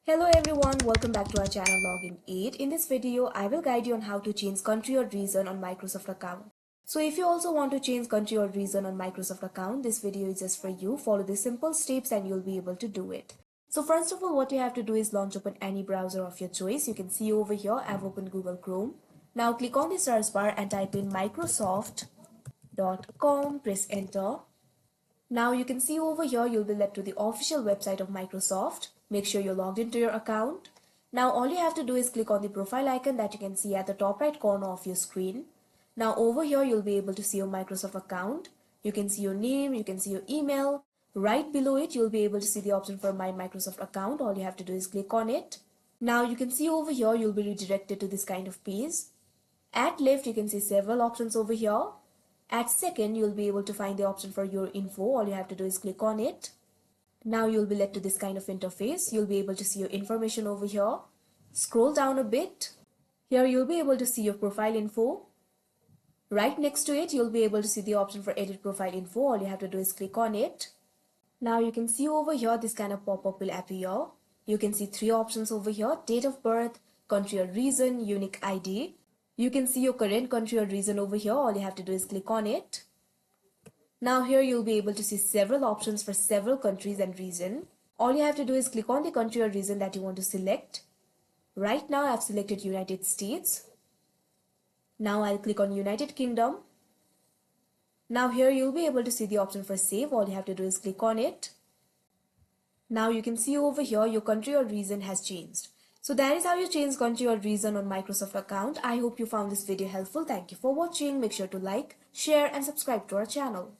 Hello everyone, welcome back to our channel Login 8. In this video, I will guide you on how to change country or region on Microsoft account. So if you also want to change country or region on Microsoft account, this video is just for you. Follow the simple steps and you'll be able to do it. So first of all, what you have to do is launch open any browser of your choice. You can see over here, I've opened Google Chrome. Now click on the search bar and type in Microsoft.com, press enter. Now you can see over here you'll be led to the official website of Microsoft. Make sure you're logged into your account. Now all you have to do is click on the profile icon that you can see at the top right corner of your screen. Now over here you'll be able to see your Microsoft account. You can see your name, you can see your email. Right below it you'll be able to see the option for My Microsoft account. All you have to do is click on it. Now you can see over here you'll be redirected to this kind of page. At left you can see several options over here. At second, you'll be able to find the option for your info. All you have to do is click on it. Now you'll be led to this kind of interface. You'll be able to see your information over here. Scroll down a bit. Here you'll be able to see your profile info. Right next to it, you'll be able to see the option for edit profile info. All you have to do is click on it. Now you can see over here this kind of pop-up will appear. You can see three options over here: date of birth, country or region, unique ID. You can see your current country or region over here. All you have to do is click on it. Now here you'll be able to see several options for several countries and region. All you have to do is click on the country or region that you want to select. Right now I've selected United States. Now I'll click on United Kingdom. Now here you'll be able to see the option for save. All you have to do is click on it. Now you can see over here your country or region has changed. So that is how you change country or region on Microsoft account. I hope you found this video helpful. Thank you for watching. Make sure to like, share and subscribe to our channel.